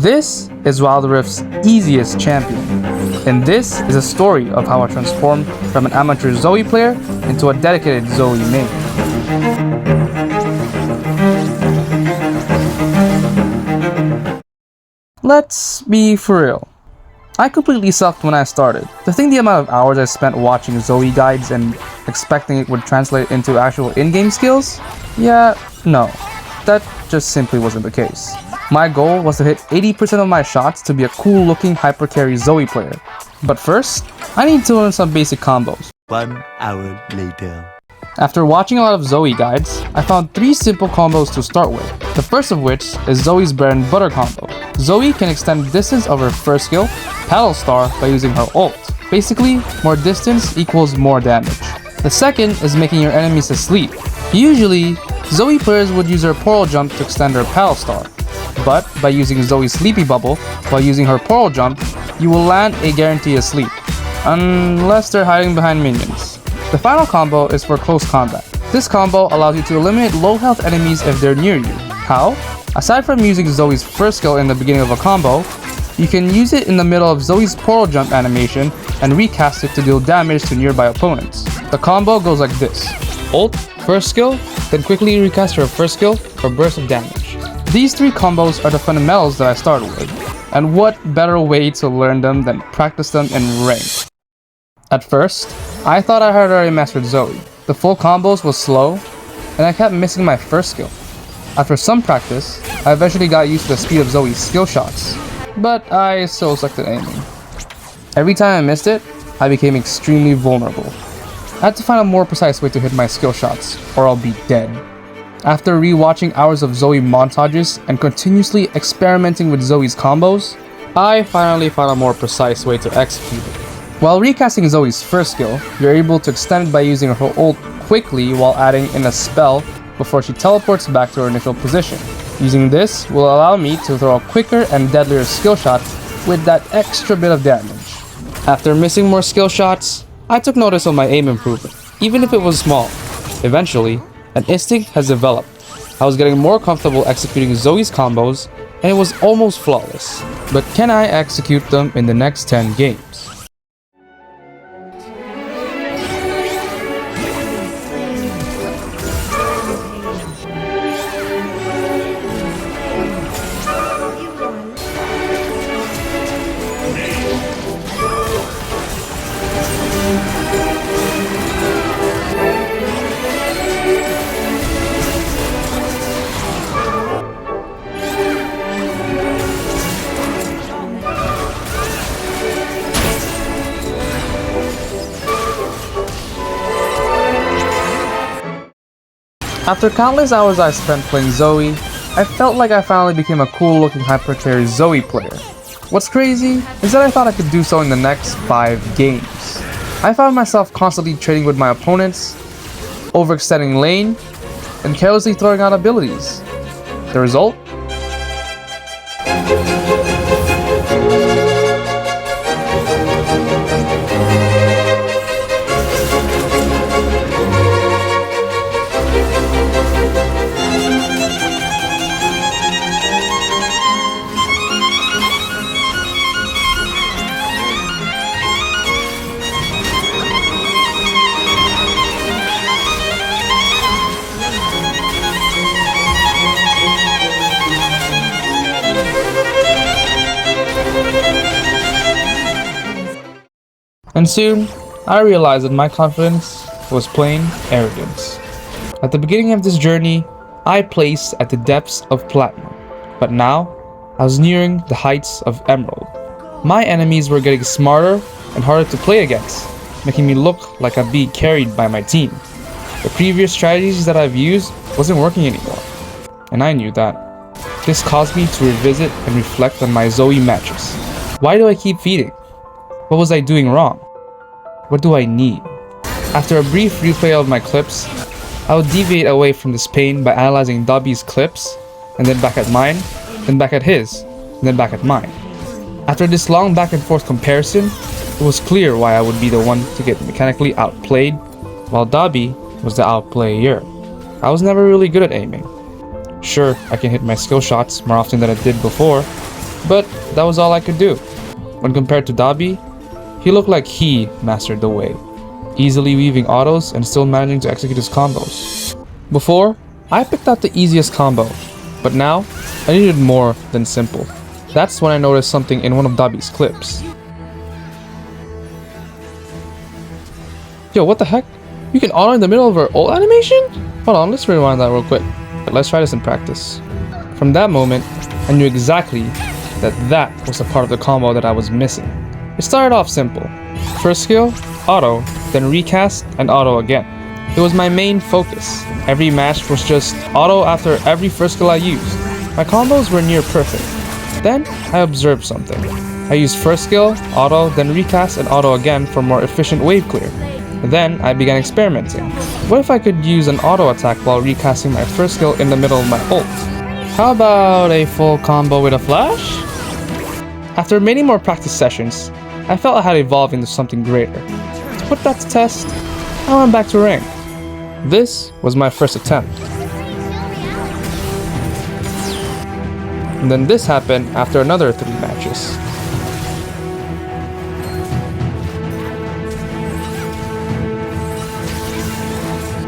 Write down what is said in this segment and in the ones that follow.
This is Wild Rift's easiest champion, and this is a story of how I transformed from an amateur Zoe player into a dedicated Zoe main. Let's be for real. I completely sucked when I started. To think the amount of hours I spent watching Zoe guides and expecting it would translate into actual in-game skills? Yeah, no. That just simply wasn't the case. My goal was to hit 80% of my shots to be a cool looking hyper carry Zoe player. But first, I need to learn some basic combos. 1 hour later. After watching a lot of Zoe guides, I found 3 simple combos to start with. The first of which is Zoe's bread and butter combo. Zoe can extend distance of her first skill, Paddle Star, by using her ult. Basically, more distance equals more damage. The second is making your enemies asleep. Usually, Zoe players would use her portal jump to extend her Paddle Star. But by using Zoe's Sleepy Bubble while using her portal jump, you will land a guarantee asleep. Unless they're hiding behind minions. The final combo is for close combat. This combo allows you to eliminate low health enemies if they're near you. How? Aside from using Zoe's first skill in the beginning of a combo, you can use it in the middle of Zoe's portal jump animation and recast it to deal damage to nearby opponents. The combo goes like this: ult, first skill, then quickly recast your first skill for burst of damage. These 3 combos are the fundamentals that I started with, and what better way to learn them than practice them in ranked. At first, I thought I had already mastered Zoe. The full combos was slow, and I kept missing my first skill. After some practice, I eventually got used to the speed of Zoe's skill shots, but I still sucked at aiming. Every time I missed it, I became extremely vulnerable. I had to find a more precise way to hit my skill shots, or I'll be dead. After re-watching hours of Zoe montages and continuously experimenting with Zoe's combos, I finally found a more precise way to execute it. While recasting Zoe's first skill, you're able to extend it by using her ult quickly while adding in a spell before she teleports back to her initial position. Using this will allow me to throw a quicker and deadlier skill shot with that extra bit of damage. After missing more skill shots, I took notice of my aim improvement, even if it was small. Eventually, an instinct has developed. I was getting more comfortable executing Zoe's combos, and it was almost flawless. But can I execute them in the next 10 games? After countless hours I spent playing Zoe, I felt like I finally became a cool looking hyper carry Zoe player. What's crazy is that I thought I could do so in the next 5 games. I found myself constantly trading with my opponents, overextending lane, and carelessly throwing out abilities. The result? And soon, I realized that my confidence was plain arrogance. At the beginning of this journey, I placed at the depths of Platinum, but now, I was nearing the heights of Emerald. My enemies were getting smarter and harder to play against, making me look like I'm being carried by my team. The previous strategies that I've used wasn't working anymore, and I knew that. This caused me to revisit and reflect on my Zoe matches. Why do I keep feeding? What was I doing wrong? What do I need? After a brief replay of my clips, I would deviate away from this pain by analyzing Dobby's clips, and then back at mine, then back at his, and then back at mine. After this long back and forth comparison, it was clear why I would be the one to get mechanically outplayed, while Dobby was the outplayer. I was never really good at aiming. Sure, I can hit my skill shots more often than I did before, But that was all I could do. When compared to Dobby, he looked like he mastered the way, easily weaving autos and still managing to execute his combos. Before, I picked out the easiest combo, but now I needed more than simple. That's when I noticed something in one of Dobby's clips. Yo, what the heck? You can auto in the middle of our ult animation? Hold on, let's rewind that real quick. Let's try this in practice. From that moment, I knew exactly that was a part of the combo that I was missing. It started off simple. First skill, auto, then recast, and auto again. It was my main focus. Every match was just auto after every first skill I used. My combos were near perfect. Then, I observed something. I used first skill, auto, then recast and auto again for more efficient wave clear. Then, I began experimenting. What if I could use an auto attack while recasting my first skill in the middle of my ult? How about a full combo with a flash? After many more practice sessions, I felt I had evolved into something greater. To put that to test, I went back to rank. This was my first attempt. And then this happened after another 3 matches.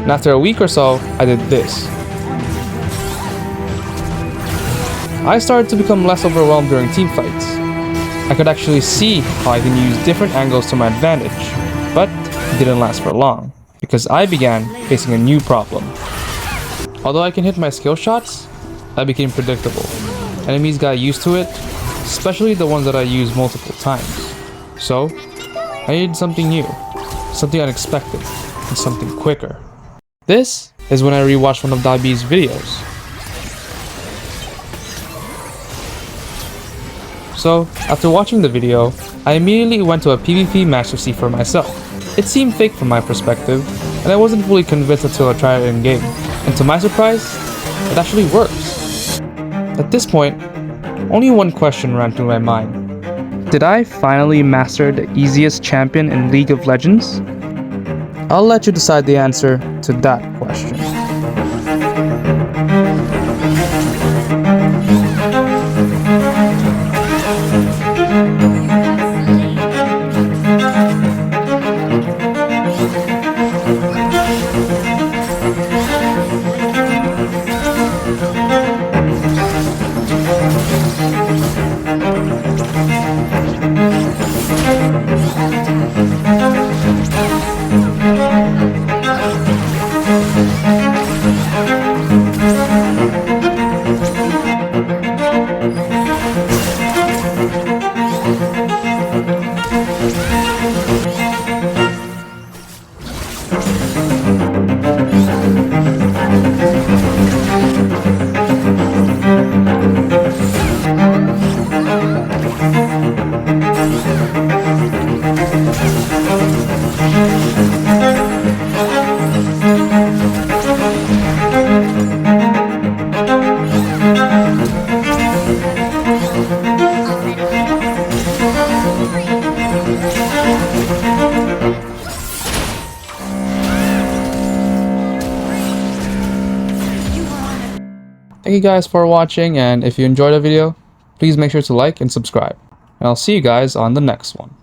And after a week or so, I did this. I started to become less overwhelmed during team fights. I could actually see how I can use different angles to my advantage, but it didn't last for long, because I began facing a new problem. Although I can hit my skill shots, I became predictable. Enemies got used to it, especially the ones that I use multiple times. So, I needed something new, something unexpected, and something quicker. This is when I rewatched one of Dobby's videos. So, after watching the video, I immediately went to a PvP match to see for myself. It seemed fake from my perspective, and I wasn't fully convinced until I tried it in game. And to my surprise, it actually works. At this point, only one question ran through my mind. Did I finally master the easiest champion in League of Legends? I'll let you decide the answer to that question. Thank you guys for watching, and if you enjoyed the video, please make sure to like and subscribe. And I'll see you guys on the next one.